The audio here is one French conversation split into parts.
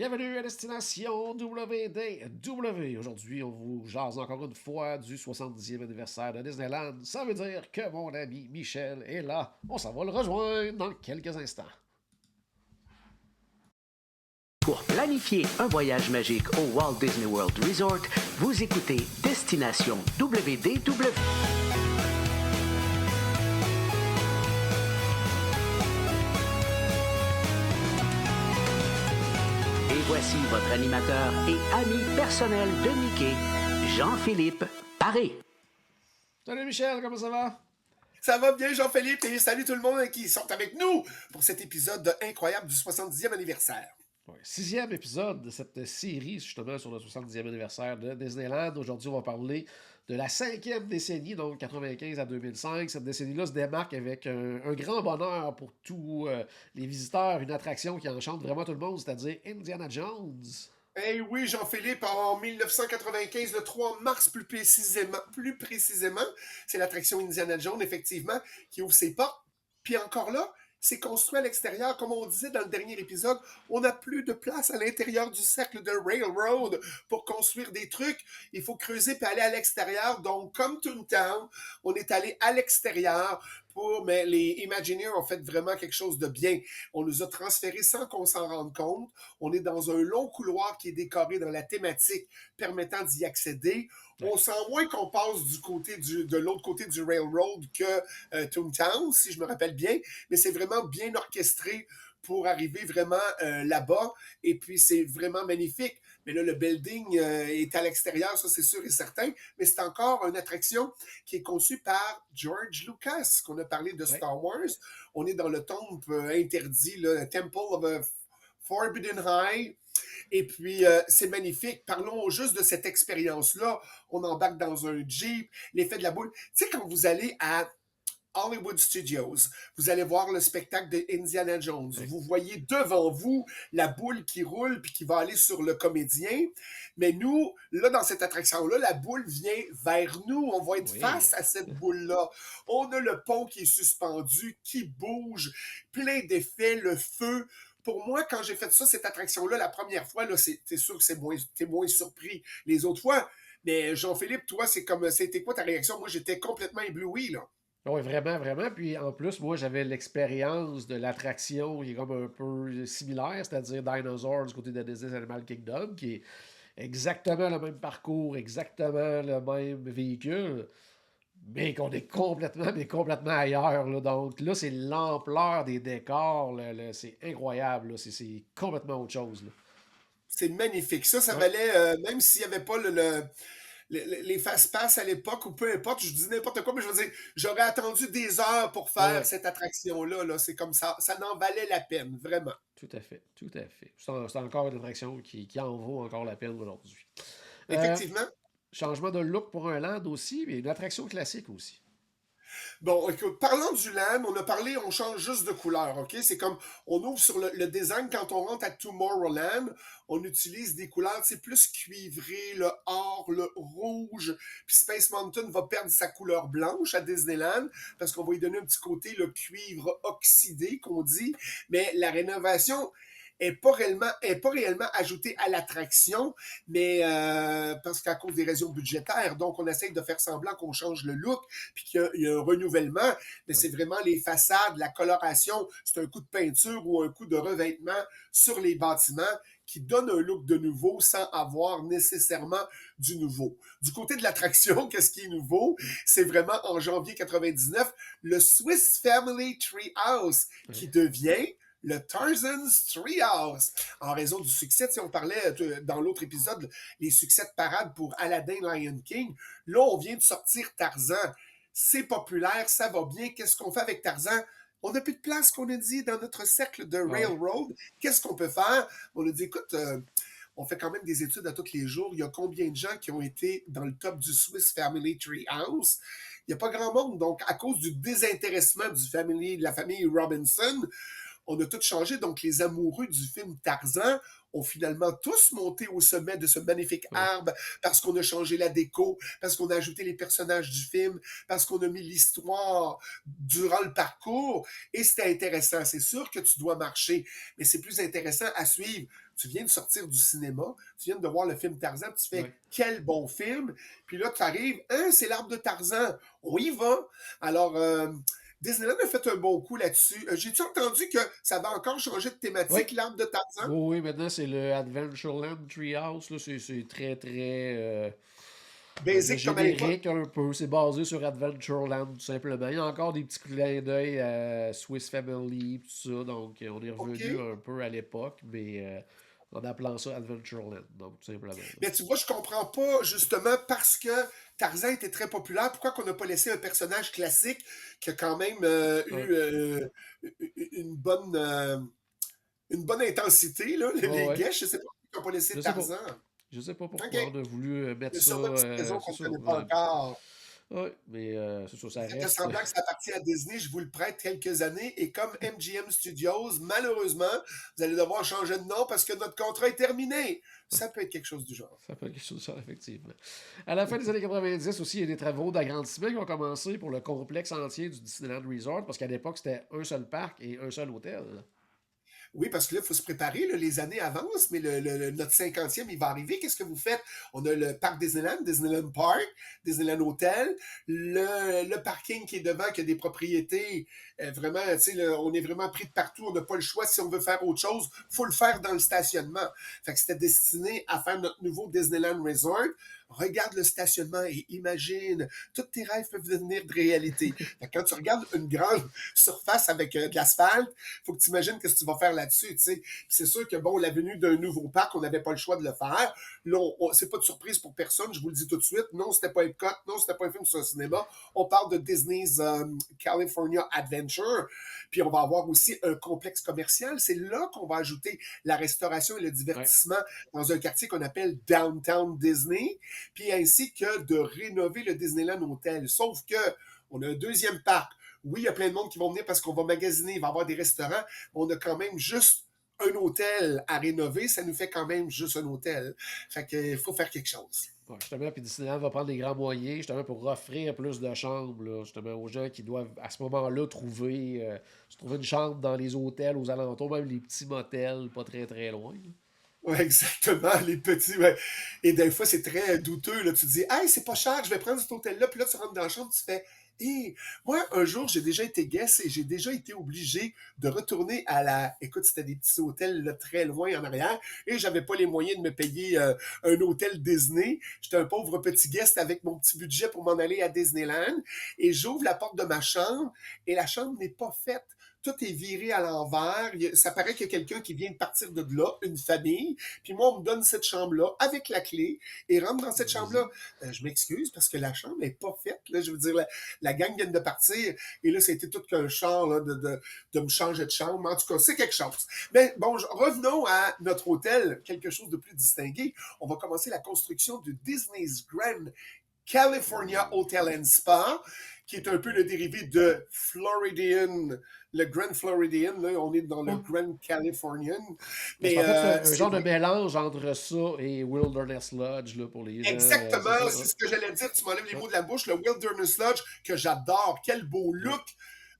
Bienvenue à Destination WDW. Aujourd'hui, on vous jase encore une fois du 70e anniversaire de Disneyland. Ça veut dire que mon ami Michel est là. On s'en va le rejoindre dans quelques instants. Pour planifier un voyage magique au Walt Disney World Resort, vous écoutez Destination WDW. Et voici votre animateur et ami personnel de Mickey, Jean-Philippe Paré. Salut Michel, comment ça va? Ça va bien, Jean-Philippe, et salut tout le monde qui sont avec nous pour cet épisode incroyable du 70e anniversaire. Ouais, sixième épisode de cette série, justement, sur le 70e anniversaire de Disneyland. Aujourd'hui, on va parler de la cinquième décennie, donc 95 à 2005. Cette décennie-là se démarque avec un grand bonheur pour tous les visiteurs, une attraction qui enchante vraiment tout le monde, c'est-à-dire Indiana Jones. Eh oui, Jean-Philippe, en 1995, le 3 mars plus précisément, c'est l'attraction Indiana Jones, effectivement, qui ouvre ses portes. Puis encore là, c'est construit à l'extérieur. Comme on disait dans le dernier épisode, on n'a plus de place à l'intérieur du cercle de Railroad pour construire des trucs. Il faut creuser puis aller à l'extérieur. Donc, comme Toontown, on est allé à l'extérieur mais les Imagineers ont fait vraiment quelque chose de bien. On nous a transférés sans qu'on s'en rende compte. On est dans un long couloir qui est décoré dans la thématique permettant d'y accéder. On sent moins qu'on passe de l'autre côté du Railroad que Toontown, si je me rappelle bien, mais c'est vraiment bien orchestré pour arriver vraiment là-bas. Et puis, c'est vraiment magnifique. Mais là, le building est à l'extérieur, ça, c'est sûr et certain. Mais c'est encore une attraction qui est conçue par George Lucas, qu'on a parlé de Star Wars. On est dans le temple interdit, le Temple of Forbidden High. Et puis, c'est magnifique. Parlons juste de cette expérience-là. On embarque dans un Jeep, l'effet de la boule. Tu sais, quand vous allez à Hollywood Studios, vous allez voir le spectacle de Indiana Jones. Oui. Vous voyez devant vous la boule qui roule puis qui va aller sur le comédien. Mais nous, là, dans cette attraction-là, la boule vient vers nous. On va être face à cette boule-là. On a le pont qui est suspendu, qui bouge, plein d'effets, le feu. Pour moi, quand j'ai fait ça, cette attraction-là, la première fois, là, t'es sûr que t'es moins surpris les autres fois. Mais Jean-Philippe, toi, c'était quoi ta réaction? Moi, j'étais complètement ébloui, là. Oui, vraiment, vraiment. Puis en plus, moi, j'avais l'expérience de l'attraction qui est comme un peu similaire, c'est-à-dire Dinosaur du côté de Disney's Animal Kingdom, qui est exactement le même parcours, exactement le même véhicule, mais qu'on est complètement, mais complètement ailleurs. Là. Donc là, c'est l'ampleur des décors, c'est incroyable. Là. C'est complètement autre chose. Là. C'est magnifique. Ça valait, même s'il n'y avait pas les fast-pass à l'époque, ou peu importe, je dis n'importe quoi, mais je veux dire, j'aurais attendu des heures pour faire cette attraction-là. Là. C'est comme ça n'en valait la peine, vraiment. Tout à fait, tout à fait. C'est encore une attraction qui en vaut encore la peine aujourd'hui. Effectivement. Changement de look pour un land aussi, mais une attraction classique aussi. Bon, écoute, parlant du land, on change juste de couleur, OK? C'est comme, on ouvre sur le design, quand on rentre à Tomorrowland, on utilise des couleurs, c'est plus cuivré, le or, le rouge, puis Space Mountain va perdre sa couleur blanche à Disneyland, parce qu'on va lui donner un petit côté, le cuivre oxydé, qu'on dit, mais la rénovation est pas réellement ajoutée à l'attraction, mais parce qu'à cause des raisons budgétaires, donc on essaye de faire semblant qu'on change le look, puis qu'il y a un renouvellement, mais c'est vraiment les façades, la coloration, c'est un coup de peinture ou un coup de revêtement sur les bâtiments qui donne un look de nouveau sans avoir nécessairement du nouveau. Du côté de l'attraction, qu'est-ce qui est nouveau? C'est vraiment en janvier 99, le Swiss Family Treehouse qui devient le Tarzan's Treehouse. En raison du succès, on parlait dans l'autre épisode, les succès de parade pour Aladdin, Lion King. Là, on vient de sortir Tarzan. C'est populaire, ça va bien. Qu'est-ce qu'on fait avec Tarzan? On n'a plus de place, qu'on a dit, dans notre cercle de Railroad. Qu'est-ce qu'on peut faire? On a dit, écoute, on fait quand même des études à tous les jours. Il y a combien de gens qui ont été dans le top du Swiss Family Treehouse? Il n'y a pas grand monde. Donc, à cause du désintéressement de la famille Robinson, on a tout changé. Donc, les amoureux du film Tarzan ont finalement tous monté au sommet de ce magnifique arbre parce qu'on a changé la déco, parce qu'on a ajouté les personnages du film, parce qu'on a mis l'histoire durant le parcours. Et c'était intéressant. C'est sûr que tu dois marcher, mais c'est plus intéressant à suivre. tu viens de sortir du cinéma, tu viens de voir le film Tarzan, puis tu fais Ouais. quel bon film. Puis là, tu arrives, hein, c'est l'arbre de Tarzan, on y va. Alors, Disneyland a fait un bon coup là-dessus. J'ai-tu entendu que ça va encore changer de Oui. thématique, l'arbre de Tarzan? Oui, oui, maintenant c'est le Adventureland Treehouse. Là, c'est très, très Basic comme à l'époque. générique un peu. C'est basé sur Adventureland, tout simplement. Il y a encore des petits clins d'œil à Swiss Family, tout ça. Donc, on est OK. revenu un peu à l'époque, mais en appelant ça Adventureland. Donc, tout simplement. Là. Mais tu vois, je comprends pas, justement, parce que Tarzan était très populaire, pourquoi qu'on n'a pas laissé un personnage classique qui a quand même Ouais. eu une bonne, une bonne intensité, là, Ouais, les ouais. guests, je sais pas pourquoi ils n'ont pas laissé Je sais pas. Tarzan. Je sais pas OK. pourquoi on a voulu Il mettre y a ça. sûrement une petite raison qu'on C'est ne ça. connaît pas encore. Ouais, mais c'est ça, ça Faites reste. semblant que ça appartient à Disney, je vous le prête quelques années. Et comme MGM Studios, malheureusement, vous allez devoir changer de nom parce que notre contrat est terminé. Ça peut être quelque chose du genre. Ça peut être quelque chose de ça, effectivement. À la fin des années 90 aussi, il y a des travaux d'agrandissement qui ont commencé pour le complexe entier du Disneyland Resort, parce qu'à l'époque, c'était un seul parc et un seul hôtel. Oui, parce que là, il faut se préparer, là, les années avancent, mais notre 50e, il va arriver. Qu'est-ce que vous faites? On a le parc Disneyland, Disneyland Park, Disneyland Hotel, le parking qui est devant, qui a des propriétés vraiment, tu sais, on est vraiment pris de partout, on n'a pas le choix. Si on veut faire autre chose, il faut le faire dans le stationnement. Fait que c'était destiné à faire notre nouveau Disneyland Resort. Regarde le stationnement et imagine, tous tes rêves peuvent devenir de réalité. Fait que quand tu regardes une grande surface avec de l'asphalte, faut que tu imagines ce que tu vas faire là-dessus, tu sais. C'est sûr que, bon, la venue d'un nouveau parc, on n'avait pas le choix de le faire. Là, c'est pas de surprise pour personne, je vous le dis tout de suite. Non, c'était pas Epcot, non, c'était pas un film sur un cinéma. On parle de Disney's California Adventure. Puis on va avoir aussi un complexe commercial. C'est là qu'on va ajouter la restauration et le Ouais. divertissement dans un quartier qu'on appelle Downtown Disney, puis ainsi que de rénover le Disneyland Hotel. Sauf que on a un deuxième parc. Oui, il y a plein de monde qui vont venir parce qu'on va magasiner, il va y avoir des restaurants. On a quand même juste un hôtel à rénover. Ça nous fait quand même juste un hôtel. Fait qu'il faut faire quelque chose. Ouais, justement, puis Disneyland va prendre des grands moyens, justement, pour offrir plus de chambres, là, justement, aux gens qui doivent, à ce moment-là, se trouver une chambre dans les hôtels aux alentours, même les petits motels, pas très, très loin. Là. Ouais, exactement, les petits. Ouais. Et des fois, c'est très douteux. Là. Tu te dis, hey, c'est pas cher, je vais prendre cet hôtel-là. Puis là, tu rentres dans la chambre, tu fais, hey. Moi, un jour, j'ai déjà été guest et j'ai déjà été obligé de retourner à la. Écoute, c'était des petits hôtels là, très loin en arrière et j'avais pas les moyens de me payer un hôtel Disney. J'étais un pauvre petit guest avec mon petit budget pour m'en aller à Disneyland et j'ouvre la porte de ma chambre et la chambre n'est pas faite. Tout est viré à l'envers. Ça paraît qu'il y a quelqu'un qui vient de partir de là, une famille. Puis moi, on me donne cette chambre-là avec la clé et rentre dans cette chambre-là. Vas-y. Je m'excuse parce que la chambre n'est pas faite. Là. Je veux dire, la gang vient de partir et là, c'était tout qu'un char là, de me changer de chambre. En tout cas, c'est quelque chose. Mais bon, revenons à notre hôtel, quelque chose de plus distingué. On va commencer la construction du Disney's Grand California Hotel and Spa, qui est un peu le dérivé de Floridian, le Grand Floridian. Là, on est dans le Grand Californian. Parce Mais qu'en fait, c'est un c'est genre de mélange entre ça et Wilderness Lodge, là, pour les gens. C'est ça, exactement, c'est hein? ce que j'allais dire. Tu m'enlèves les Ouais. mots de la bouche. Le Wilderness Lodge, que j'adore. Quel beau Ouais. look.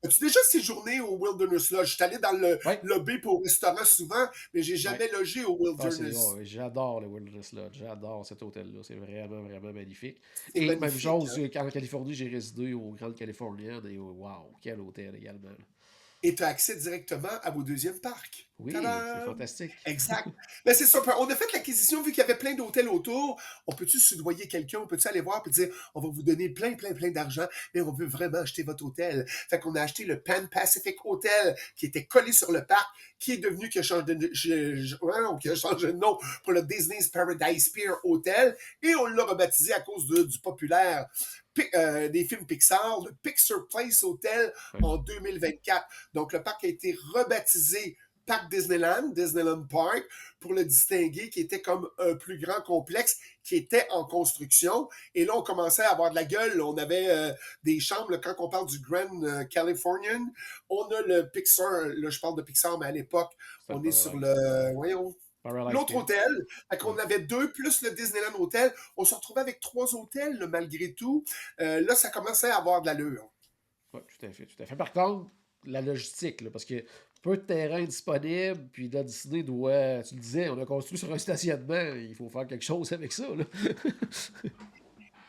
As-tu déjà séjourné au Wilderness Lodge? Je suis allé dans le Ouais. lobby pour au restaurant souvent, mais j'ai Ouais. jamais logé au Ah, Wilderness. j'adore le Wilderness Lodge. J'adore cet hôtel-là. C'est vraiment, vraiment magnifique. C'est Et même magnifique. chose, Hein? quand en Californie, j'ai résidé au Grand Californian. Et wow, quel hôtel également. Et tu as accès directement à vos deuxièmes parcs. Oui, c'est Tadam! fantastique. Exact. Mais c'est ça. On a fait l'acquisition, vu qu'il y avait plein d'hôtels autour. On peut-tu soudoyer quelqu'un? On peut-tu aller voir et dire, on va vous donner plein, plein, plein d'argent, mais on veut vraiment acheter votre hôtel. Fait qu'on a acheté le Pan Pacific Hotel, qui était collé sur le parc, qui est devenu, qui a changé de nom pour le Disney's Paradise Pier Hotel. Et on l'a rebaptisé à cause du populaire des films Pixar, le Pixar Place Hotel Ouais. en 2024. Donc, le parc a été rebaptisé Parc Disneyland, Disneyland Park, pour le distinguer, qui était comme un plus grand complexe qui était en construction. Et là, on commençait à avoir de la gueule. On avait des chambres, là, quand on parle du Grand Californian, on a le Pixar, là, je parle de Pixar, mais à l'époque, C'était le on est sur Paradise. le, voyons, Paradise l'autre Pier. hôtel. Fait qu'on Ouais. avait deux plus le Disneyland Hotel. On se retrouvait avec trois hôtels, là, malgré tout. Là, ça commençait à avoir de l'allure. Ouais, tout à fait, tout à fait. Par contre, la logistique, là, parce que peu de terrain disponible, puis là, Disney doit, tu le disais, on a construit sur un stationnement, il faut faire quelque chose avec ça, là.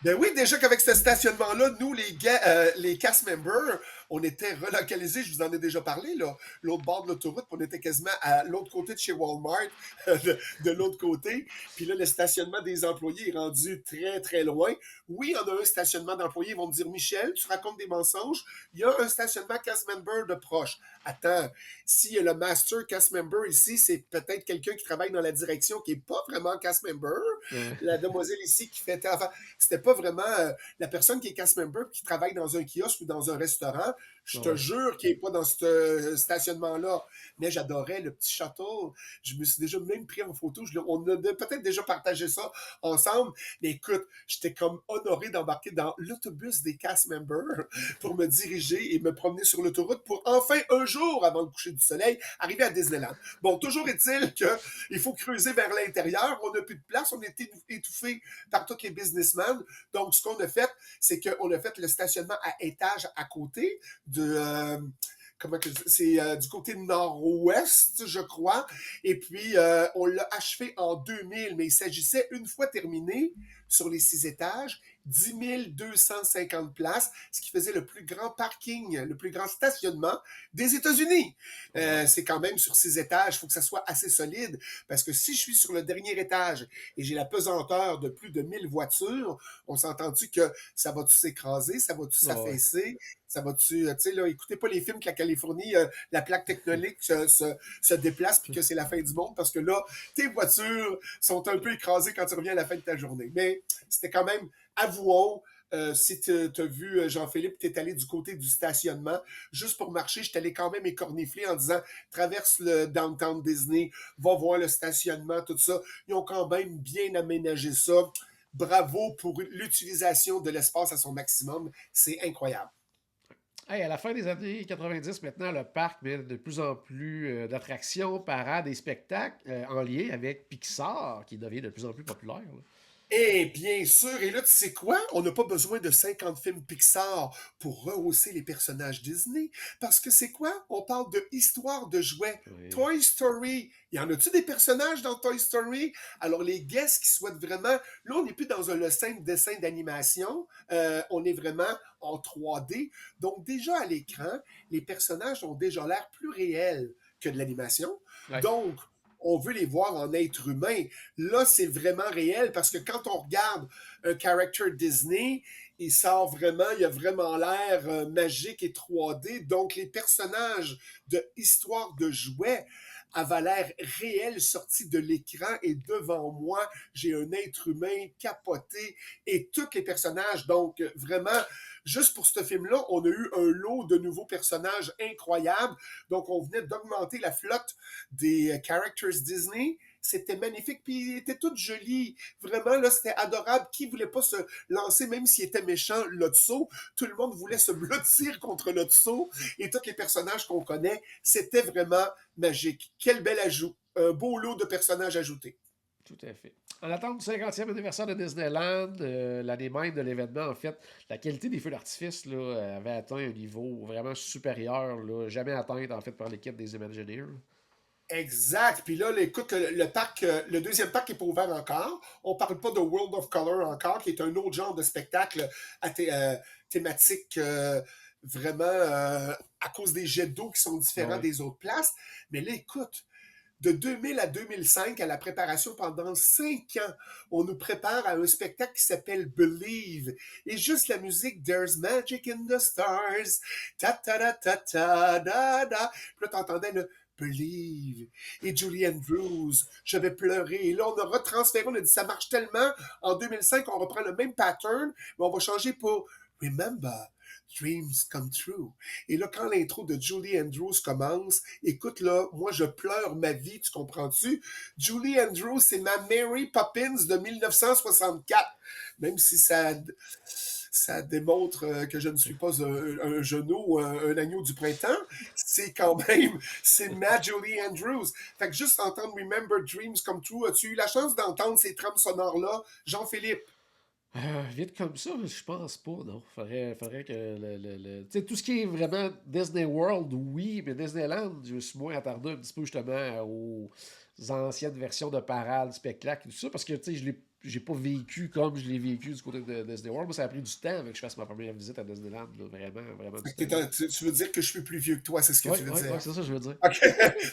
Ben oui, déjà qu'avec ce stationnement-là, nous, les cast members, on était relocalisés, je vous en ai déjà parlé, là, l'autre bord de l'autoroute, puis on était quasiment à l'autre côté de chez Walmart, de l'autre côté. Puis là, le stationnement des employés est rendu très, très loin. Oui, on a un stationnement d'employés, ils vont me dire, Michel, tu racontes des mensonges. Il y a un stationnement cast member de proche. Attends, s'il y a le master cast member ici, c'est peut-être quelqu'un qui travaille dans la direction qui n'est pas vraiment cast member. Ouais. La demoiselle ici qui fait... Enfin, c'était pas vraiment la personne qui est cast member qui travaille dans un kiosque ou dans un restaurant. Je te Ouais. jure qu'il n'est pas dans ce stationnement-là. Mais j'adorais le petit château. Je me suis déjà même pris en photo. On a peut-être déjà partagé ça ensemble. Mais écoute, j'étais comme honoré d'embarquer dans l'autobus des cast members pour me diriger et me promener sur l'autoroute pour enfin un jour, avant le coucher du soleil, arriver à Disneyland. Bon, toujours est-il qu'il faut creuser vers l'intérieur. On n'a plus de place. On est étouffé par tous les businessmen. Donc, ce qu'on a fait, c'est qu'on a fait le stationnement à étage à côté de... c'est du côté nord-ouest, je crois. Et puis, on l'a achevé en 2000, mais il s'agissait, une fois terminé, sur les 6 étages, 10 250 places, ce qui faisait le plus grand parking, le plus grand stationnement des États-Unis. C'est quand même sur 6 étages, il faut que ça soit assez solide, parce que si je suis sur le dernier étage et j'ai la pesanteur de plus de 1000 voitures, on s'entend-tu que ça va-tu s'écraser, ça va-tu Ouais. s'affaisser, ça va-tu, tu sais, là, écoutez pas les films que la Californie, la plaque tectonique se déplace puis que c'est la fin du monde, parce que là, tes voitures sont un peu écrasées quand tu reviens à la fin de ta journée. Mais c'était quand même, avouons, si tu as vu Jean-Philippe, tu es allé du côté du stationnement, juste pour marcher, je t'allais quand même écornifler en disant traverse le downtown Disney, va voir le stationnement, tout ça. Ils ont quand même bien aménagé ça. Bravo pour l'utilisation de l'espace à son maximum. C'est incroyable. Hey, à la fin des années 90, maintenant, le parc met de plus en plus d'attractions, parades et spectacles en lien avec Pixar, qui devient de plus en plus populaire, là. Et bien sûr, et là, tu sais quoi? On n'a pas besoin de 50 films Pixar pour rehausser les personnages Disney. Parce que c'est quoi? On parle de histoire de jouets. Oui. Toy Story. Y en a-tu des personnages dans Toy Story? Alors, les guests qui souhaitent vraiment... Là, on n'est plus dans le simple dessin d'animation. On est vraiment en 3D. Donc, déjà à l'écran, les personnages ont déjà l'air plus réels que de l'animation. Ouais. Donc, on veut les voir en être humain. Là, c'est vraiment réel parce que quand on regarde un character Disney, il sort vraiment, il a vraiment l'air magique et 3D. Donc, les personnages de Histoire de jouets avaient l'air réel sortis de l'écran et devant moi, j'ai un être humain capoté et tous les personnages. Donc, vraiment, juste pour ce film-là, on a eu un lot de nouveaux personnages incroyables. Donc, on venait d'augmenter la flotte des characters Disney. C'était magnifique, puis il était tout joli. Vraiment, là, c'était adorable. Qui voulait pas se lancer, même s'il était méchant, Lotso? Tout le monde voulait se blottir contre Lotso. Et tous les personnages qu'on connaît, c'était vraiment magique. Quel bel ajout. Un beau lot de personnages ajoutés. Tout à fait. En attendant du 50e anniversaire de Disneyland, l'année même de l'événement, en fait, la qualité des feux d'artifice là, avait atteint un niveau vraiment supérieur, là, jamais atteint en fait par l'équipe des Imagineers. Exact. Puis là, écoute, le parc, le deuxième parc n'est pas ouvert encore. On ne parle pas de World of Color encore, qui est un autre genre de spectacle thématique vraiment à cause des jets d'eau qui sont Ah différents ouais. des autres places. Mais là, écoute, de 2000 à 2005, à la préparation pendant 5 ans, on nous prépare à un spectacle qui s'appelle Believe. Et juste la musique There's Magic in the Stars, ta ta ta ta ta da da. Puis là, t'entendais le Believe. Et Julie Andrews, je vais pleurer. Et là, on a retransféré, on a dit ça marche tellement. En 2005, on reprend le même pattern, mais on va changer pour Remember. Dreams come true. Et là, quand l'intro de Julie Andrews commence, écoute là, moi je pleure ma vie, tu comprends-tu? Julie Andrews, c'est ma Mary Poppins de 1964. Même si ça démontre que je ne suis pas un genou ou un agneau du printemps, c'est quand même, c'est ma Julie Andrews. Fait que juste entendre Remember Dreams Come True, as-tu eu la chance d'entendre ces trames sonores-là, Jean-Philippe? Vite comme ça, je pense pas, non. Faudrait que tu sais, tout ce qui est vraiment Disney World, oui, mais Disneyland, je me suis moins attardé un petit peu justement aux anciennes versions de parade, spectacle et tout ça, parce que tu sais, j'ai pas vécu comme je l'ai vécu du côté de Disney World. Moi, ça a pris du temps avant que je fasse ma première visite à Disneyland, là. Vraiment, vraiment du Fait que temps. tu veux dire que je suis plus vieux que toi, c'est ce que Oui, tu veux oui, oui, dire? c'est ça que je veux dire. OK.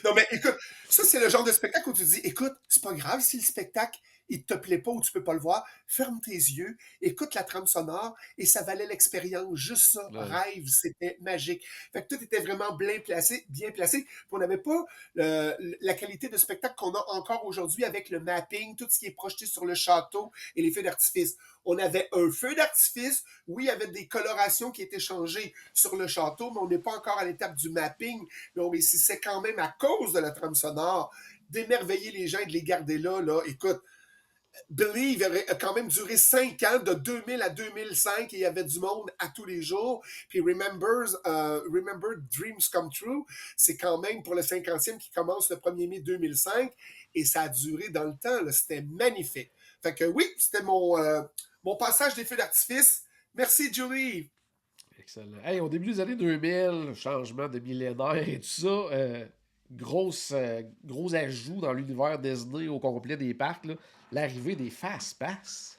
Non, mais écoute, ça, c'est le genre de spectacle où tu dis, écoute, c'est pas grave si le spectacle, il te plaît pas ou tu peux pas le voir, ferme tes yeux, écoute la trame sonore et ça valait l'expérience. Juste ça, Ouais. rêve, c'était magique. Fait que tout était vraiment bien placé, bien placé. Puis on n'avait pas la qualité de spectacle qu'on a encore aujourd'hui avec le mapping, tout ce qui est projeté sur le château et les feux d'artifice. On avait un feu d'artifice, oui, il y avait des colorations qui étaient changées sur le château, mais on n'est pas encore à l'étape du mapping, mais on réussissait quand même, à cause de la trame sonore, d'émerveiller les gens et de les garder là. Là. Écoute, Believe a quand même duré 5 ans, de 2000 à 2005, et il y avait du monde à tous les jours. Puis Remember Dreams Come True, c'est quand même pour le 50e qui commence le 1er mai 2005, et ça a duré dans le temps. Là. C'était magnifique. Fait que oui, c'était mon passage des feux d'artifice. Merci, Julie. Excellent. Hey, au début des années 2000, changement de millénaire et tout ça, gros ajout dans l'univers Disney au complet des parcs, là, l'arrivée des Fast-Pass.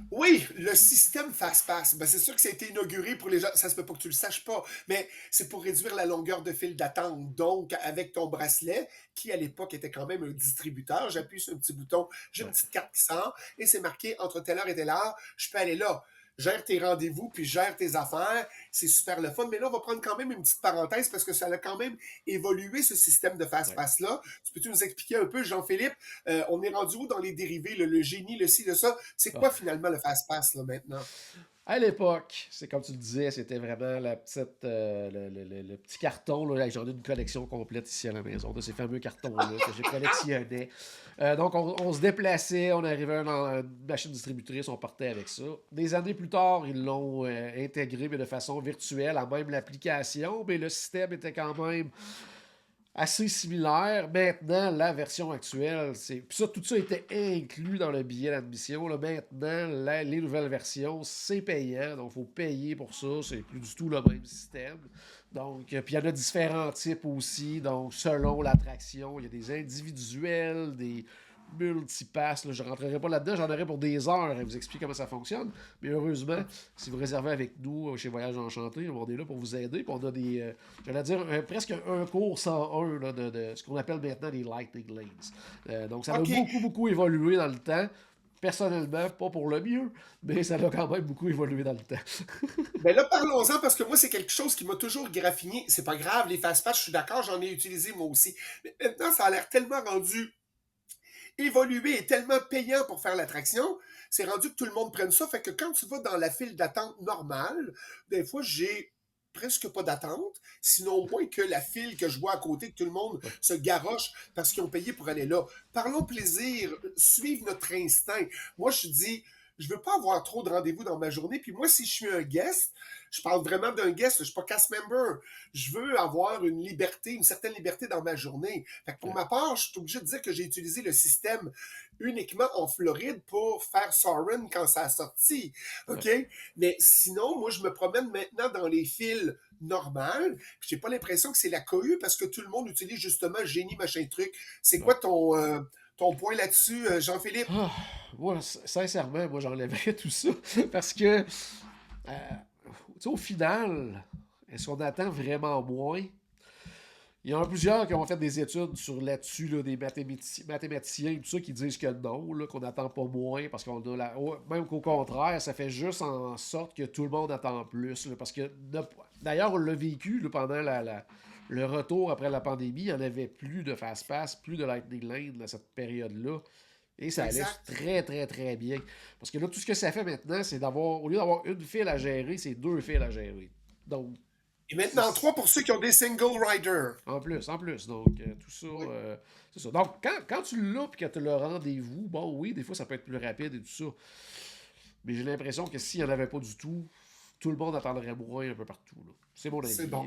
Oui, le système Fast-Pass, ben c'est sûr que ça a été inauguré pour les gens, ça se peut pas que tu le saches pas, mais c'est pour réduire la longueur de file d'attente. Donc, avec ton bracelet, qui à l'époque était quand même un distributeur, j'appuie sur un petit bouton, j'ai une Ouais. petite carte qui sort, et c'est marqué entre telle heure et telle heure, je peux aller là. Gère tes rendez-vous, puis gère tes affaires. C'est super le fun. Mais là, on va prendre quand même une petite parenthèse parce que ça a quand même évolué, ce système de Ouais. fast-pass-là. Tu peux-tu nous expliquer un peu, Jean-Philippe, on est rendu où dans les dérivés, le génie, le ci, le ça? C'est Ah. quoi finalement le fast-pass là maintenant? À l'époque, c'est comme tu le disais, c'était vraiment la petite, le petit carton. Là, j'en ai une collection complète ici à la maison de ces fameux cartons-là que j'ai collectionnés. Donc, on se déplaçait, on arrivait à une machine distributrice, on partait avec ça. Des années plus tard, ils l'ont intégré, mais de façon virtuelle, à même l'application, mais le système était quand même assez similaire. Maintenant, la version actuelle, c'est. Puis ça, tout ça était inclus dans le billet d'admission. Là. Maintenant, les nouvelles versions, c'est payant. Donc, il faut payer pour ça. C'est plus du tout le même système. Donc, puis il y en a différents types aussi. Donc, selon l'attraction, il y a des individuels, des multipass. Là. Je ne rentrerai pas là-dedans. J'en aurais pour des heures à vous expliquer comment ça fonctionne. Mais heureusement, si vous réservez avec nous chez Voyage Enchanté, on est là pour vous aider. Puis on a des, j'allais dire, presque un cours 101 là, de ce qu'on appelle maintenant les Lightning Lanes. Donc, ça a OK. beaucoup, beaucoup évolué dans le temps. Personnellement, pas pour le mieux, mais ça a quand même beaucoup évolué dans le temps. Ben là, parlons-en parce que moi, c'est quelque chose qui m'a toujours graffiné. C'est pas grave, les fast-pass, je suis d'accord, j'en ai utilisé moi aussi. Mais maintenant, ça a l'air tellement rendu évolué et tellement payant pour faire l'attraction, c'est rendu que tout le monde prenne ça. Fait que quand tu vas dans la file d'attente normale, des fois, j'ai presque pas d'attente, sinon moins que la file que je vois à côté, que tout le monde se garoche parce qu'ils ont payé pour aller là. Parlons plaisir, suivre notre instinct. Moi, je dis, je veux pas avoir trop de rendez-vous dans ma journée. Puis moi, si je suis un guest, je parle vraiment d'un guest, je suis pas cast member. Je veux avoir une liberté, une certaine liberté dans ma journée. Fait que pour Ouais, ma part, je suis obligé de dire que j'ai utilisé le système uniquement en Floride pour faire Soarin' quand ça a sorti. ouais, OK? Mais sinon, moi, je me promène maintenant dans les files normales. Puis j'ai pas l'impression que c'est la cohue parce que tout le monde utilise justement génie, machin truc. C'est ouais. quoi ton point là-dessus, Jean-Philippe? Ah, moi, sincèrement, moi, j'enlèverais tout ça parce que, tu sais, au final, est-ce qu'on attend vraiment moins? Il y en a plusieurs qui ont fait des études sur là-dessus, là, des mathématiciens et tout ça, qui disent que non, là, qu'on n'attend pas moins, parce qu'on a même qu'au contraire, ça fait juste en sorte que tout le monde attend plus. Là, parce que d'ailleurs, on l'a vécu là, pendant le retour après la pandémie, il n'y en avait plus de fast-pass, plus de Lightning Lane à cette période-là. Et ça allait Exact. très, très, très bien. Parce que là, tout ce que ça fait maintenant, c'est d'avoir, au lieu d'avoir une file à gérer, c'est deux files à gérer. Donc, Et maintenant, trois pour ceux qui ont des single riders. en plus. Donc, tout ça, Oui. c'est ça. Donc, quand tu l'as et que tu as le rendez-vous, bon, oui, des fois, ça peut être plus rapide et tout ça. Mais j'ai l'impression que s'il n'y en avait pas du tout, tout le monde attendrait moins un peu partout. Là. C'est mon C'est avis. bon.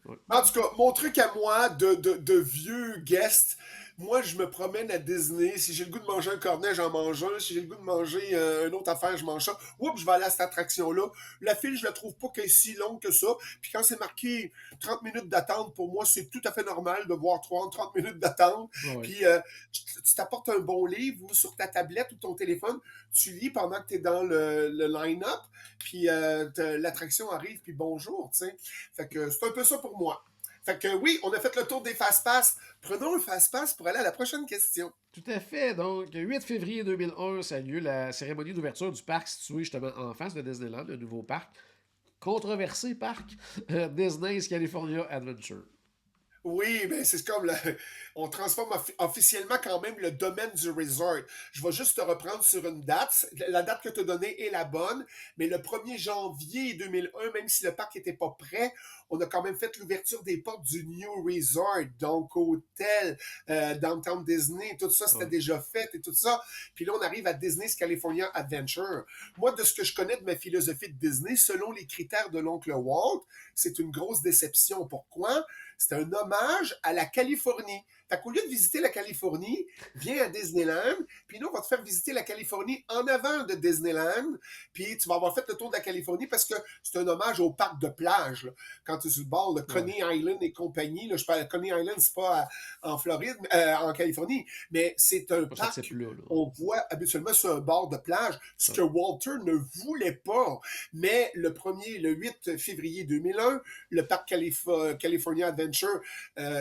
Ouais. En tout cas, mon truc à moi de vieux guest, moi je me promène à Disney. Si j'ai le goût de manger un cornet, j'en mange un. Si j'ai le goût de manger une autre affaire, je mange ça. Oups, je vais aller à cette attraction-là. La file, je la trouve pas qu'elle est si longue que ça. Puis quand c'est marqué 30 minutes d'attente, pour moi, c'est tout à fait normal de voir 30 minutes d'attente. Ouais. Puis tu t'apportes un bon livre ou sur ta tablette ou ton téléphone, tu lis pendant que tu es dans le line-up. Puis l'attraction arrive, puis bonjour, tu sais. Fait que c'est un peu ça pour moi. Fait que oui, on a fait le tour des fast-pass. Prenons un fast-pass pour aller à la prochaine question. Tout à fait. Donc, 8 février 2001, ça a lieu la cérémonie d'ouverture du parc situé justement en face de Disneyland, le nouveau parc. Controversé parc, Disney's California Adventure. Oui, mais c'est comme on transforme officiellement quand même le domaine du resort. Je vais juste te reprendre sur une date. La date que tu as donnée est la bonne, mais le 1er janvier 2001, même si le parc n'était pas prêt, on a quand même fait l'ouverture des portes du New Resort, donc hôtel, Downtown Disney, tout ça, c'était déjà fait et tout ça. Puis là, on arrive à Disney's California Adventure. Moi, de ce que je connais de ma philosophie de Disney, selon les critères de l'oncle Walt, c'est une grosse déception. Pourquoi? C'est un hommage à la Californie. Fait qu'au lieu de visiter la Californie, viens à Disneyland, puis nous, on va te faire visiter la Californie en avant de Disneyland, puis tu vas avoir fait le tour de la Californie parce que c'est un hommage au parc de plage. Là. Quand tu es sur le bord de Coney Island et compagnie, là, je parle de Coney Island, c'est pas en Floride, en Californie, mais c'est un parc on voit habituellement sur un bord de plage, ce que Walter ne voulait pas. Mais le 8 février 2001, le parc California Adventure,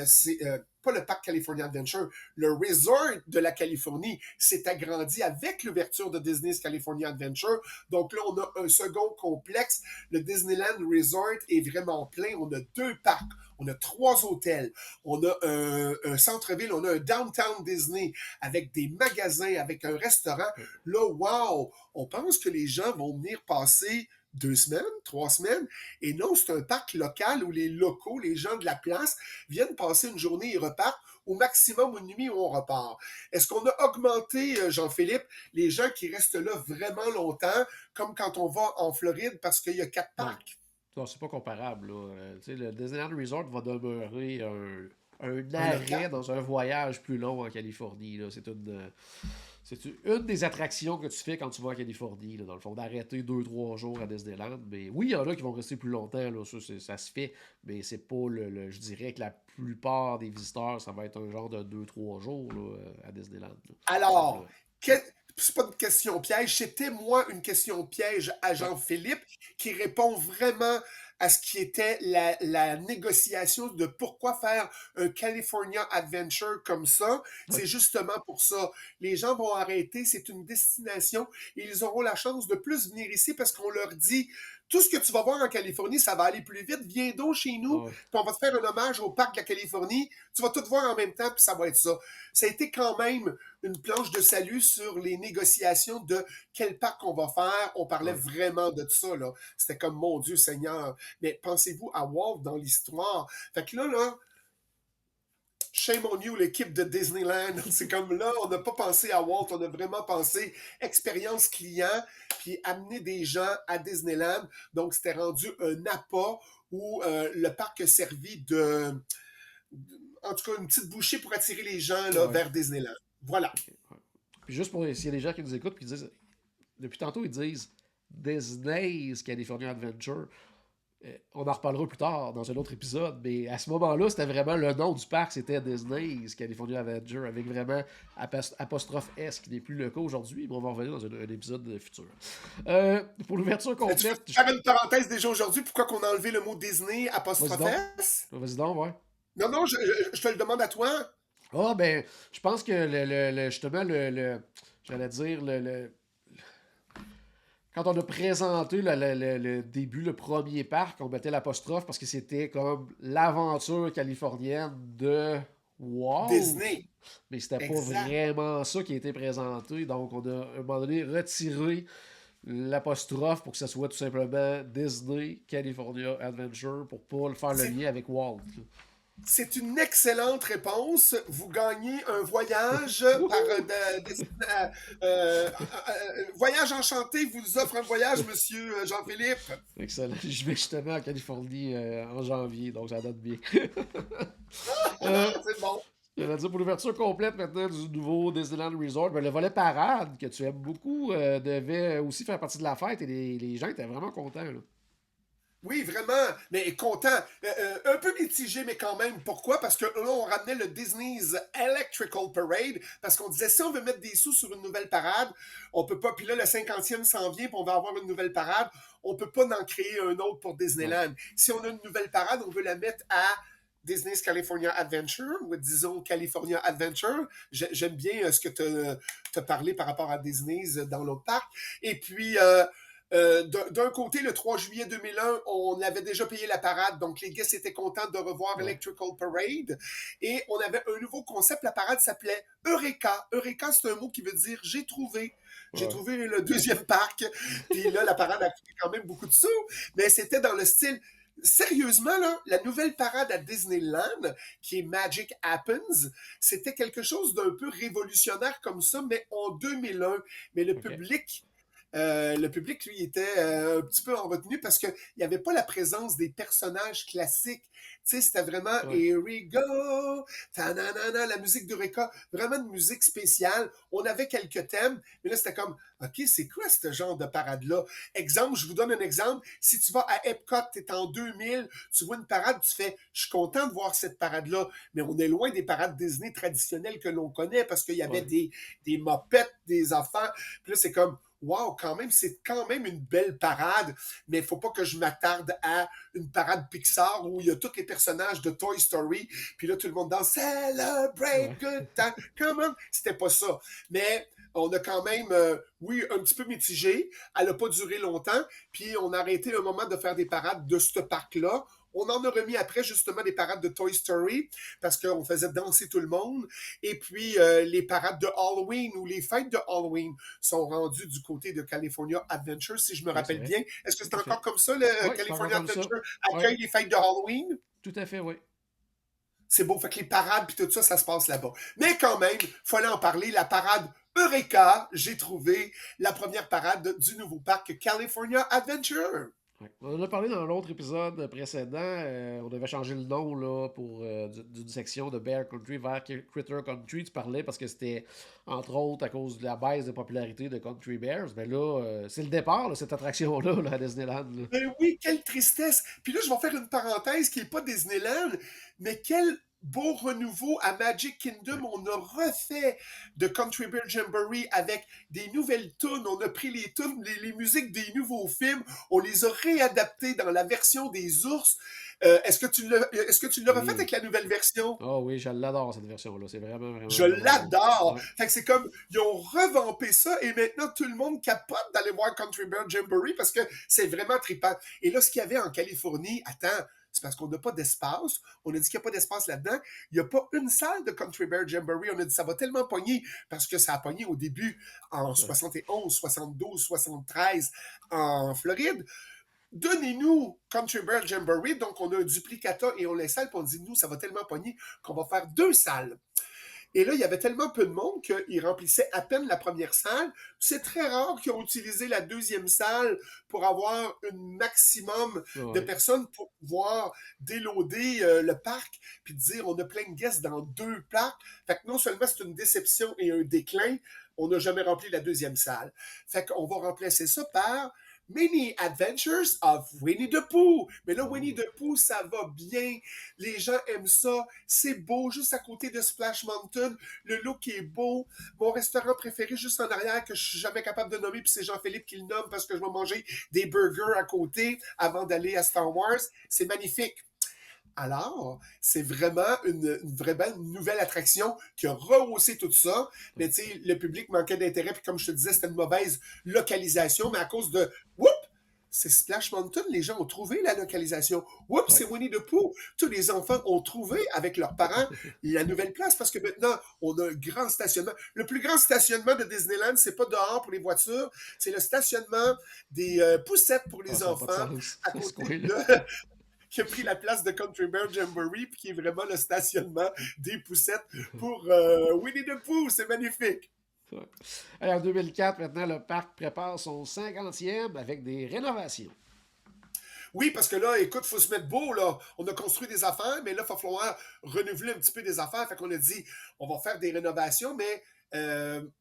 c'est pas le parc California Adventure, le resort de la Californie s'est agrandi avec l'ouverture de Disney's California Adventure. Donc là, on a un second complexe. Le Disneyland Resort est vraiment plein. On a 2 parcs, on a 3 hôtels, on a un centre-ville, on a un downtown Disney avec des magasins, avec un restaurant. Là, wow! On pense que les gens vont venir passer 2 semaines, 3 semaines. Et non, c'est un parc local où les locaux, les gens de la place, viennent passer une journée et repartent, au maximum une nuit où on repart. Est-ce qu'on a augmenté, Jean-Philippe, les gens qui restent là vraiment longtemps, comme quand on va en Floride parce qu'il y a 4 parcs? Non, c'est pas comparable. Le Disneyland Resort va demeurer un arrêt dans un voyage plus long en Californie. Là. C'est une des attractions que tu fais quand tu vas en Californie, là, dans le fond, d'arrêter 2-3 jours à Disneyland. Mais oui, il y en a qui vont rester plus longtemps, là, ça se fait, mais c'est pas je dirais que la plupart des visiteurs, ça va être un genre de 2-3 jours là, à Disneyland. Là. Alors, c'est pas une question piège, c'était moi une question piège à Jean-Philippe qui répond vraiment à ce qui était la négociation de pourquoi faire un California Adventure comme ça. C'est justement pour ça. Les gens vont arrêter, c'est une destination et ils auront la chance de plus venir ici parce qu'on leur dit tout ce que tu vas voir en Californie, ça va aller plus vite. Viens donc chez nous, puis on va te faire un hommage au parc de la Californie. Tu vas tout voir en même temps, puis ça va être ça. Ça a été quand même une planche de salut sur les négociations de quel parc on va faire. On parlait vraiment de ça, là. C'était comme, mon Dieu Seigneur. Mais pensez-vous à Walt dans l'histoire. Fait que là, shame on you, l'équipe de Disneyland. C'est comme là, on n'a pas pensé à Walt, on a vraiment pensé expérience client, puis amener des gens à Disneyland. Donc, c'était rendu un appât où le parc a servi en tout cas, une petite bouchée pour attirer les gens là, vers Disneyland. Voilà. Puis juste pour s'il y a des gens qui nous écoutent, puis disent, depuis tantôt, ils disent Disney's California Adventure. On en reparlera plus tard dans un autre épisode, mais à ce moment-là, c'était vraiment le nom du parc, c'était Disney's California Adventure, avec vraiment apostrophe S, qui n'est plus le cas aujourd'hui, mais on va revenir dans un épisode futur. Pour l'ouverture complète... Tu fais une parenthèse déjà aujourd'hui, pourquoi qu'on a enlevé le mot Disney apostrophe S? Vas-y donc, ouais. Non, je te le demande à toi. Ah, ben, je pense que justement, j'allais dire, quand on a présenté le début, le premier parc, on mettait l'apostrophe parce que c'était comme l'aventure californienne de Walt. Disney. Mais c'était pas vraiment ça qui a été présenté. Donc, on a, à un moment donné, retiré l'apostrophe pour que ce soit tout simplement Disney California Adventure pour pas faire le lien avec Walt. C'est une excellente réponse. Vous gagnez un voyage par Wouhou! Voyage Enchanté vous offre un voyage, monsieur Jean-Philippe. Excellent. Je vais justement en Californie en janvier, donc ça donne bien. Euh, C'est bon. je vais dire pour l'ouverture complète maintenant du nouveau Disneyland Resort, ben, le volet parade que tu aimes beaucoup devait aussi faire partie de la fête et les gens étaient vraiment contents. Là. Oui, vraiment, mais content. Un peu mitigé, mais quand même. Pourquoi? Parce que là, on ramenait le Disney's Electrical Parade, parce qu'on disait, si on veut mettre des sous sur une nouvelle parade, on peut pas, puis là, le 50e s'en vient, puis on va avoir une nouvelle parade, on peut pas en créer un autre pour Ouais. Disneyland. Si on a une nouvelle parade, on veut la mettre à Disney's California Adventure, ou disons California Adventure. J'aime bien ce que tu as parlé par rapport à Disney's dans l'autre parc. Et puis, d'un côté, le 3 juillet 2001, on avait déjà payé la parade, donc les guests étaient contents de revoir Ouais. Electrical Parade. Et on avait un nouveau concept. La parade s'appelait Eureka. Eureka, c'est un mot qui veut dire j'ai trouvé. J'ai Ouais. trouvé le deuxième parc. Puis là, la parade a coûté quand même beaucoup de sous. Mais c'était dans le style. Sérieusement, là, la nouvelle parade à Disneyland, qui est Magic Happens, c'était quelque chose d'un peu révolutionnaire comme ça, mais en 2001. Mais OK. le public, lui, était un petit peu en retenue parce qu'il n'y avait pas la présence des personnages classiques. Tu sais, c'était vraiment Ouais. Here we go, ta-na-na-na, la musique d'Eureka, vraiment une musique spéciale. On avait quelques thèmes, mais là, c'était comme, OK, c'est quoi ce genre de parade-là? Exemple, je vous donne un exemple. Si tu vas à Epcot, tu es en 2000, tu vois une parade, tu fais, je suis content de voir cette parade-là, mais on est loin des parades Disney traditionnelles que l'on connaît parce qu'il y avait Ouais. des mopettes, des enfants. Puis là, c'est comme, wow, quand même, c'est quand même une belle parade, mais il ne faut pas que je m'attarde à une parade Pixar où il y a tous les personnages de Toy Story, puis là, tout le monde danse Celebrate Ouais. Good Time, come on! C'était pas ça. Mais on a quand même, oui, un petit peu mitigé. Elle n'a pas duré longtemps, puis on a arrêté un moment de faire des parades de ce parc-là. On en a remis après justement des parades de Toy Story parce qu'on faisait danser tout le monde. Et puis les parades de Halloween ou les fêtes de Halloween sont rendues du côté de California Adventure, si je me Oui, c'est rappelle vrai. bien. Est-ce que Tout c'est à encore fait. comme ça, le Oui, c'est encore California comme ça. Adventure Oui, accueille les fêtes de Halloween? tout à fait, oui. C'est beau. Fait que les parades puis tout ça, ça se passe là-bas. Mais quand même, fallait en parler. La parade Eureka, j'ai trouvé la première parade du nouveau parc California Adventure. Ouais. On en a parlé dans l'autre épisode précédent. On devait changer le nom là, pour d'une section de Bear Country vers Critter Country. Tu parlais parce que c'était, entre autres, à cause de la baisse de popularité de Country Bears. Mais là, c'est le départ, là, cette attraction-là là, à Disneyland. Là. Ben oui, quelle tristesse. Puis là, je vais faire une parenthèse qui n'est pas Disneyland, mais quel beau renouveau à Magic Kingdom. Ouais. On a refait de Country Bear Jamboree avec des nouvelles tunes. On a pris les tunes, les musiques des nouveaux films. On les a réadaptées dans la version des ours. Est-ce que tu l'as refait Oui. avec la nouvelle version? Oh oui, je l'adore cette version-là. C'est vraiment, vraiment, Je vraiment bon. l'adore. Ouais. Fait que c'est comme, ils ont revampé ça et maintenant tout le monde capote d'aller voir Country Bear Jamboree parce que c'est vraiment trippant. Et là, ce qu'il y avait en Californie, attends, c'est parce qu'on n'a pas d'espace. On a dit qu'il n'y a pas d'espace là-dedans. Il n'y a pas une salle de Country Bear Jamboree. On a dit ça va tellement pogner parce que ça a pogné au début en Ouais. 71, 72, 73 en Floride. Donnez-nous Country Bear Jamboree. Donc, on a un duplicata et on l'installe. Puis on dit, nous, ça va tellement pogner qu'on va faire deux salles. Et là, il y avait tellement peu de monde qu'ils remplissaient à peine la première salle. C'est très rare qu'ils ont utilisé la deuxième salle pour avoir un maximum de Ouais. personnes pour pouvoir déloader le parc puis dire on a plein de guests dans deux parcs. Fait que non seulement c'est une déception et un déclin, on n'a jamais rempli la deuxième salle. Fait qu'on va remplacer ça par Mini Adventures of Winnie the Pooh. Mais là, Winnie Oh. the Pooh, ça va bien. Les gens aiment ça. C'est beau, juste à côté de Splash Mountain. Le look est beau. Mon restaurant préféré, juste en arrière, que je suis jamais capable de nommer, puis c'est Jean-Philippe qui le nomme parce que je vais manger des burgers à côté avant d'aller à Star Wars. C'est magnifique. Alors, c'est vraiment une vraiment nouvelle attraction qui a rehaussé tout ça. Mais tu sais, le public manquait d'intérêt. Puis comme je te disais, c'était une mauvaise localisation. Mais à cause de, whoop, c'est Splash Mountain, les gens ont trouvé la localisation. Oups, Ouais. c'est Winnie the Pooh. Tous les enfants ont trouvé avec leurs parents la nouvelle place parce que maintenant, on a un grand stationnement. Le plus grand stationnement de Disneyland, c'est pas dehors pour les voitures, c'est le stationnement des poussettes pour Ah, les ça n'a pas de enfants sens, à à ce côté coin-là. de qui a pris la place de Country Bear Jamboree, puis qui est vraiment le stationnement des poussettes pour Winnie the Pooh. C'est magnifique. Ouais. Et en 2004, maintenant, le parc prépare son 50e avec des rénovations. Oui, parce que là, écoute, il faut se mettre beau, là. On a construit des affaires, mais là, il va falloir renouveler un petit peu des affaires. Fait qu'on a dit, on va faire des rénovations, mais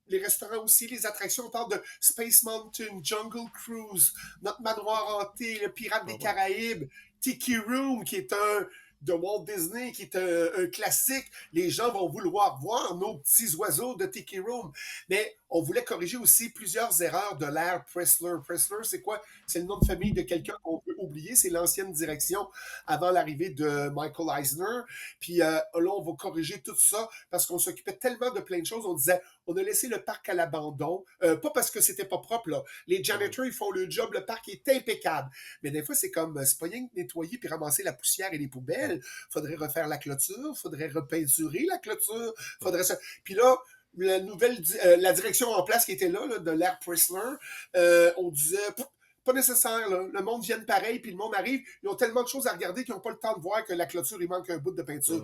les restaurants aussi, les attractions, on parle de Space Mountain, Jungle Cruise, notre manoir hanté, le Pirate des Caraïbes, Tiki Room, qui est un de Walt Disney, qui est un classique. Les gens vont vouloir voir nos petits oiseaux de Tiki Room. Mais on voulait corriger aussi plusieurs erreurs de l'ère Pressler. Pressler, c'est quoi? C'est le nom de famille de quelqu'un qu'on peut oublier. C'est l'ancienne direction avant l'arrivée de Michael Eisner. Puis là, on va corriger tout ça parce qu'on s'occupait tellement de plein de choses. On disait, on a laissé le parc à l'abandon. Pas parce que c'était pas propre, là. Les janitors, ils font le job. Le parc est impeccable. Mais des fois, c'est comme, c'est pas rien que nettoyer puis ramasser la poussière et les poubelles. Faudrait refaire la clôture. Faudrait repeinturer la clôture. Faudrait ça. Puis là, la direction en place qui était là de l'ère Pressler, on disait pas nécessaire, là. Le monde vient pareil, puis le monde arrive, ils ont tellement de choses à regarder qu'ils n'ont pas le temps de voir que la clôture, il manque un bout de peinture.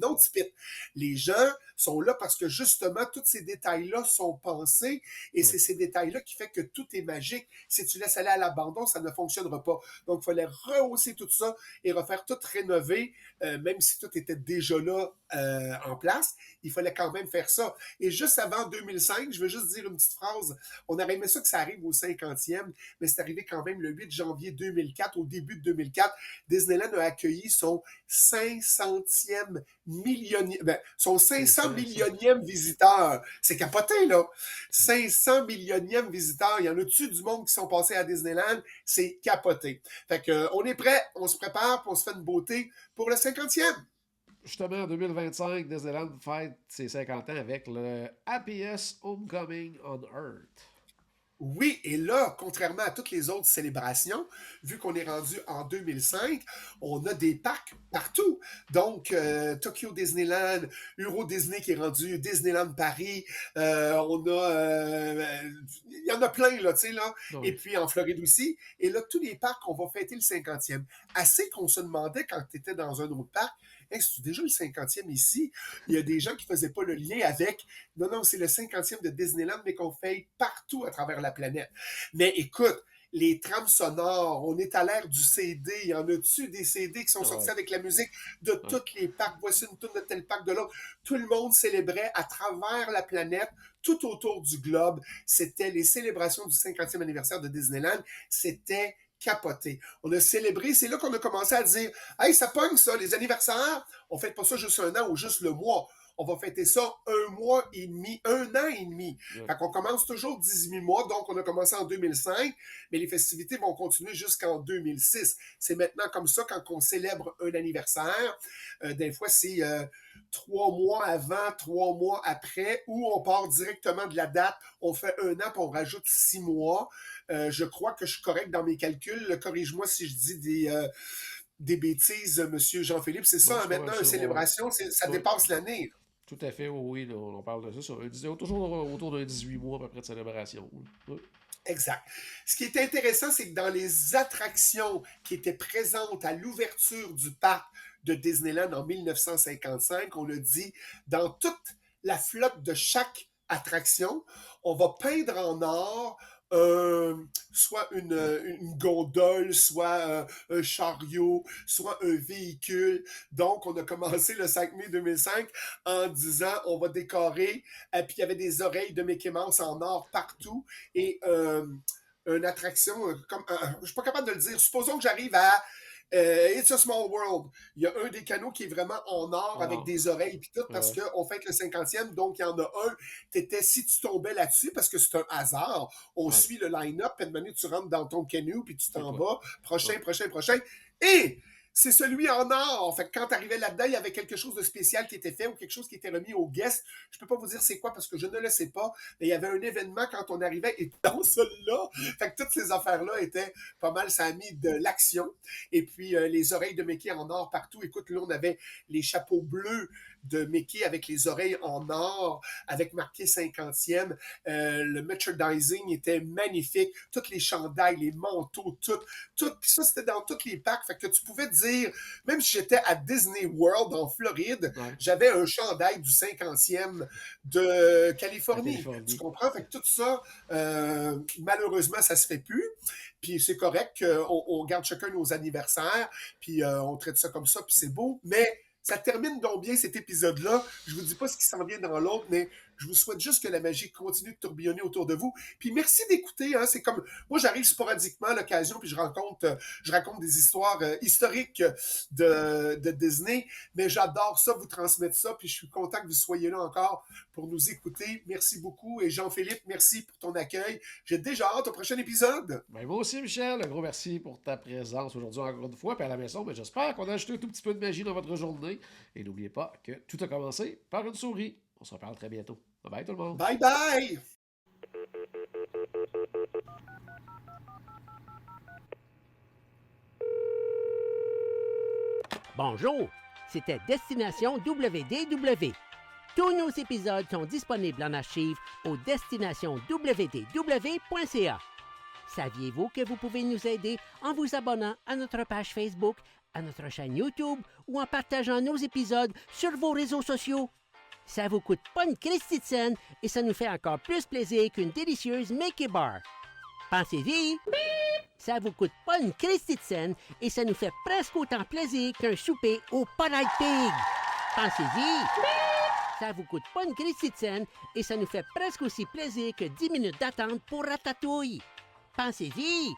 Non, Tipit. Les gens sont là parce que justement, tous ces détails-là sont pensés, et c'est ces détails-là qui fait que tout est magique. Si tu laisses aller à l'abandon, ça ne fonctionnera pas. Donc, il fallait rehausser tout ça et refaire tout rénover, même si tout était déjà là en place, il fallait quand même faire ça. Et juste avant 2005, je veux juste dire une petite phrase, on aurait aimé ça que ça arrive au 50e, mais c'est arrivé quand même le 8 janvier 2004, au début de 2004, Disneyland a accueilli son 500e millionième, son 500 millionième visiteur. C'est capoté, là. 500 millionième visiteur. Il y en a-tu du monde qui sont passés à Disneyland? C'est capoté. Fait que, on est prêt, on se prépare, puis on se fait une beauté pour le 50e. Justement, en 2025, Disneyland fête ses 50 ans avec le Happiest Homecoming on Earth. Oui, et là, contrairement à toutes les autres célébrations, vu qu'on est rendu en 2005, on a des parcs partout. Donc, Tokyo Disneyland, Euro Disney qui est rendu Disneyland Paris, il y en a plein, là, tu sais, là. Oui. Et puis en Floride aussi. Et là, tous les parcs, on va fêter le 50e. Assez qu'on se demandait quand tu étais dans un autre parc, hey, c'est déjà le 50e ici. Il y a des gens qui ne faisaient pas le lien avec. Non, c'est le 50e de Disneyland, mais qu'on fait partout à travers la planète. Mais écoute, les trames sonores, on est à l'ère du CD. Il y en a-tu des CD qui sont sortis avec la musique de tous les parcs? Voici une tourne de tel parc de l'autre. Tout le monde célébrait à travers la planète, tout autour du globe. C'était les célébrations du 50e anniversaire de Disneyland. C'était capoté. On a célébré, c'est là qu'on a commencé à dire « Hey, ça pogne ça, les anniversaires, on fête pas ça juste un an ou juste le mois. On va fêter ça un mois et demi, un an et demi. » Fait qu'on commence toujours 18 mois, donc on a commencé en 2005, mais les festivités vont continuer jusqu'en 2006. C'est maintenant comme ça quand on célèbre un anniversaire. Des fois, c'est 3 mois avant, 3 mois après, ou on part directement de la date, on fait un an, puis on rajoute 6 mois. Je crois que je suis correct dans mes calculs. Corrige-moi si je dis des bêtises, monsieur Jean-Philippe. C'est ça, maintenant, une célébration, ça dépasse l'année. Tout à fait, oui, on parle de ça. Toujours autour de 18 mois à peu près de célébration. Oui. Exact. Ce qui est intéressant, c'est que dans les attractions qui étaient présentes à l'ouverture du parc de Disneyland en 1955, on a dit, dans toute la flotte de chaque attraction, on va peindre en or soit une gondole, soit un chariot, soit un véhicule. Donc, on a commencé le 5 mai 2005 en disant on va décorer. Puis, il y avait des oreilles de Mickey Mouse en or partout. Et une attraction, je ne suis pas capable de le dire. Supposons que j'arrive à It's a Small World. Il y a un des canaux qui est vraiment en or avec des oreilles et tout, parce qu'on fête le 50e, donc il y en a un. Si tu tombais là-dessus, parce que c'est un hasard, on suit le line-up, puis de manière tu rentres dans ton canoe, puis tu t'en vas, prochain. Et c'est celui en or. Fait que quand tu arrivais là-dedans, il y avait quelque chose de spécial qui était fait ou quelque chose qui était remis aux guests. Je peux pas vous dire c'est quoi parce que je ne le sais pas, mais il y avait un événement quand on arrivait et dans celui-là, fait que toutes ces affaires-là étaient pas mal, ça a mis de l'action. Et puis, les oreilles de Mickey en or partout. Écoute, là, on avait les chapeaux bleus de Mickey avec les oreilles en or, avec marqué 50e. Le merchandising était magnifique. Toutes les chandails, les manteaux, tout. Puis ça, c'était dans tous les packs. Fait que tu pouvais dire, même si j'étais à Disney World en Floride, j'avais un chandail du 50e de Californie. Tu comprends? Fait que tout ça, malheureusement, ça se fait plus. Puis c'est correct qu'on garde chacun nos anniversaires, puis on traite ça comme ça, puis c'est beau. Mais ça termine donc bien cet épisode-là. Je vous dis pas ce qui s'en vient dans l'autre, mais je vous souhaite juste que la magie continue de tourbillonner autour de vous. Puis merci d'écouter. Hein, c'est comme moi, j'arrive sporadiquement à l'occasion, puis je raconte des histoires historiques de Disney. Mais j'adore ça, vous transmettre ça. Puis je suis content que vous soyez là encore pour nous écouter. Merci beaucoup. Et Jean-Philippe, merci pour ton accueil. J'ai déjà hâte au prochain épisode. Ben moi aussi, Michel, un gros merci pour ta présence aujourd'hui encore une fois. Puis à la maison, ben, j'espère qu'on a ajouté un tout petit peu de magie dans votre journée. Et n'oubliez pas que tout a commencé par une souris. On se reparle très bientôt. Bye bye tout le monde. Bye bye! Bonjour, c'était Destination WDW. Tous nos épisodes sont disponibles en archive au destinationwdw.ca. Saviez-vous que vous pouvez nous aider en vous abonnant à notre page Facebook, à notre chaîne YouTube ou en partageant nos épisodes sur vos réseaux sociaux? Ça vous coûte pas une Christie de scène et ça nous fait encore plus plaisir qu'une délicieuse Mickey Bar. Pensez-y! Ça vous coûte pas une Christie de scène et ça nous fait presque autant plaisir qu'un souper au Polite Pig. Pensez-y! Ça vous coûte pas une Christie de scène et ça nous fait presque aussi plaisir que 10 minutes d'attente pour Ratatouille. Pensez-y!